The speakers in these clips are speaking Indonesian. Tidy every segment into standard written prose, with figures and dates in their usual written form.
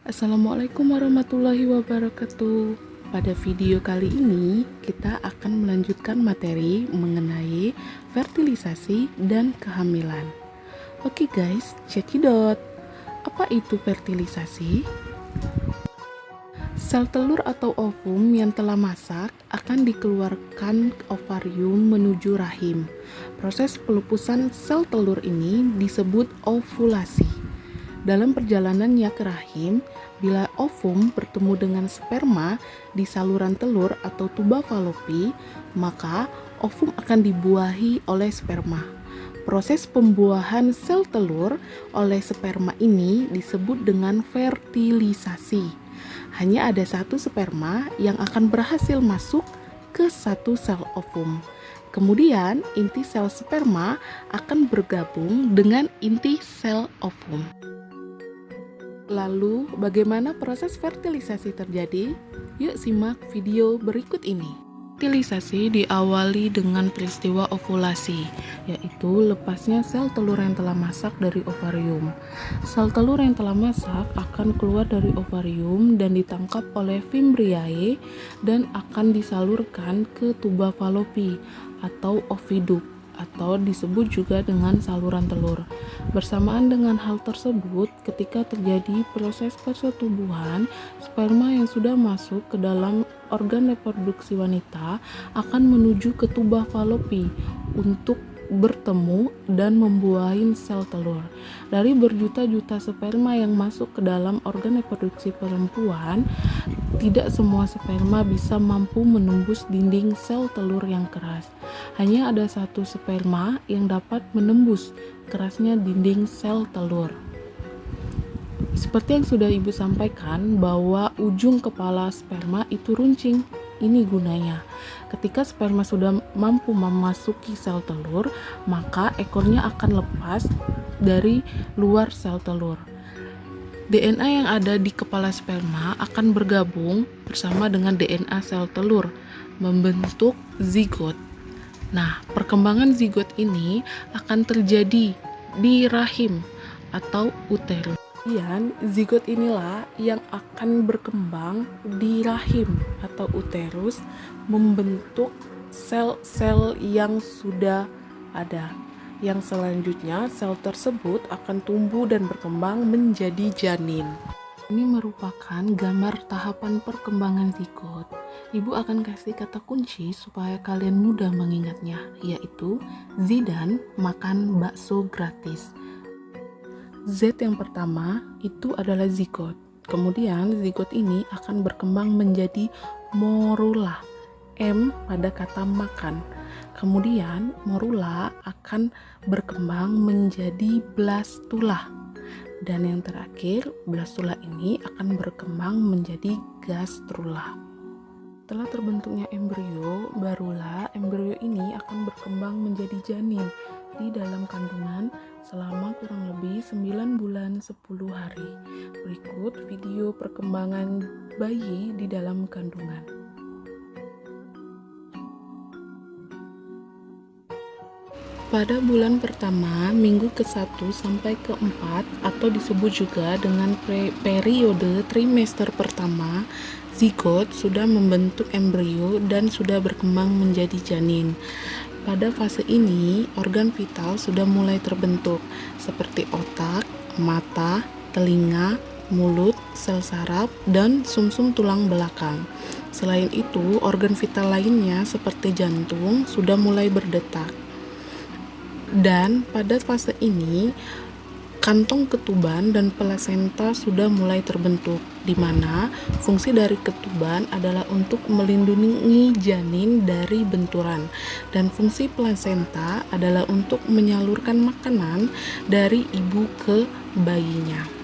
Assalamualaikum warahmatullahi wabarakatuh. Pada video kali ini, kita akan melanjutkan materi mengenai fertilisasi dan kehamilan. Oke guys, cekidot. Apa itu fertilisasi? Sel telur atau ovum yang telah masak akan dikeluarkan ovarium menuju rahim. Proses pelupusan sel telur ini disebut ovulasi. Dalam perjalanannya ke rahim, bila ovum bertemu dengan sperma di saluran telur atau tuba falopi, maka ovum akan dibuahi oleh sperma. Proses pembuahan sel telur oleh sperma ini disebut dengan fertilisasi. Hanya ada satu sperma yang akan berhasil masuk ke satu sel ovum. Kemudian, inti sel sperma akan bergabung dengan inti sel ovum. Lalu, bagaimana proses fertilisasi terjadi? Yuk simak video berikut ini. Fertilisasi diawali dengan peristiwa ovulasi, yaitu lepasnya sel telur yang telah masak dari ovarium. Sel telur yang telah masak akan keluar dari ovarium dan ditangkap oleh fimbriae dan akan disalurkan ke tuba falopi atau oviduk, atau disebut juga dengan saluran telur. Bersamaan dengan hal tersebut, ketika terjadi proses persetubuhan, sperma yang sudah masuk ke dalam organ reproduksi wanita akan menuju ke tuba falopi untuk bertemu dan membuahi sel telur. Dari berjuta-juta sperma yang masuk ke dalam organ reproduksi perempuan, tidak semua sperma bisa mampu menembus dinding sel telur yang keras. Hanya ada satu sperma yang dapat menembus kerasnya dinding sel telur. Seperti yang sudah Ibu sampaikan, bahwa ujung kepala sperma itu runcing. Ini gunanya. Ketika sperma sudah mampu memasuki sel telur, maka ekornya akan lepas dari luar sel telur. DNA yang ada di kepala sperma akan bergabung bersama dengan DNA sel telur, membentuk zigot. Nah, perkembangan zigot ini akan terjadi di rahim atau uterus. Kemudian, zigot inilah yang akan berkembang di rahim atau uterus, membentuk sel-sel yang sudah ada. Yang selanjutnya, sel tersebut akan tumbuh dan berkembang menjadi janin. Ini merupakan gambar tahapan perkembangan zigot. Ibu akan kasih kata kunci supaya kalian mudah mengingatnya, yaitu Zidan makan bakso gratis. Z yang pertama itu adalah zigot. Kemudian zigot ini akan berkembang menjadi morula. M pada kata makan. Kemudian morula akan berkembang menjadi blastula. Dan yang terakhir, blastula ini akan berkembang menjadi gastrula. Setelah terbentuknya embrio, barulah embrio ini akan berkembang menjadi janin di dalam kandungan selama kurang lebih 9 bulan 10 hari. Berikut video perkembangan bayi di dalam kandungan. Pada bulan pertama, minggu ke-1 sampai ke-4 atau disebut juga dengan periode trimester pertama, zigot sudah membentuk embrio dan sudah berkembang menjadi janin. Pada fase ini, organ vital sudah mulai terbentuk, seperti otak, mata, telinga, mulut, sel saraf, dan sumsum tulang belakang. Selain itu, organ vital lainnya seperti jantung sudah mulai berdetak. Dan pada fase ini, kantong ketuban dan plasenta sudah mulai terbentuk, di mana fungsi dari ketuban adalah untuk melindungi janin dari benturan, dan fungsi plasenta adalah untuk menyalurkan makanan dari ibu ke bayinya.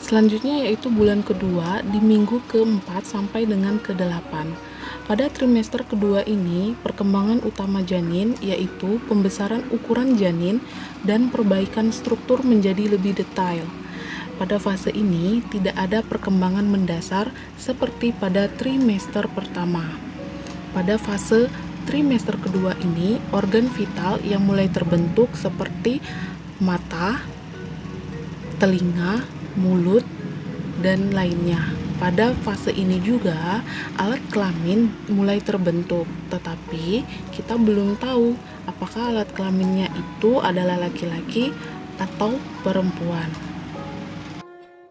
Selanjutnya yaitu bulan kedua di minggu ke-4 sampai dengan ke-8. Pada trimester kedua ini, perkembangan utama janin yaitu pembesaran ukuran janin dan perbaikan struktur menjadi lebih detail. Pada fase ini tidak ada perkembangan mendasar seperti pada trimester pertama. Pada fase trimester kedua ini, organ vital yang mulai terbentuk seperti mata, telinga, mulut, dan lainnya. Pada fase ini juga, alat kelamin mulai terbentuk, tetapi kita belum tahu apakah alat kelaminnya itu adalah laki-laki atau perempuan.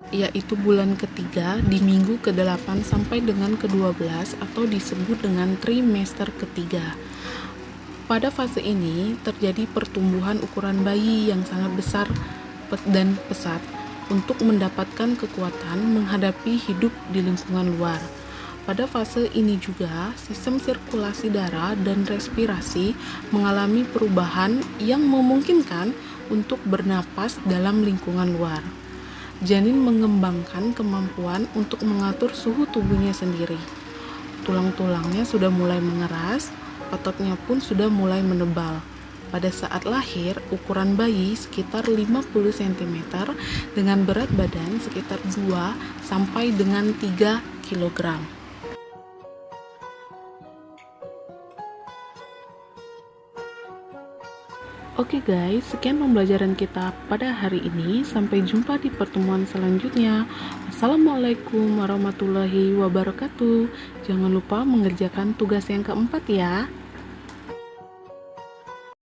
Yaitu bulan ketiga di minggu ke-8 sampai dengan ke-12 atau disebut dengan trimester ketiga. Pada fase ini terjadi pertumbuhan ukuran bayi yang sangat besar dan pesat untuk mendapatkan kekuatan menghadapi hidup di lingkungan luar. Pada fase ini juga, sistem sirkulasi darah dan respirasi mengalami perubahan yang memungkinkan untuk bernapas dalam lingkungan luar. Janin mengembangkan kemampuan untuk mengatur suhu tubuhnya sendiri. Tulang-tulangnya sudah mulai mengeras, ototnya pun sudah mulai menebal. Pada saat lahir, ukuran bayi sekitar 50 cm dengan berat badan sekitar 2 sampai dengan 3 kg. Oke guys, sekian pembelajaran kita pada hari ini. Sampai jumpa di pertemuan selanjutnya. Wassalamualaikum warahmatullahi wabarakatuh. Jangan lupa mengerjakan tugas yang keempat ya.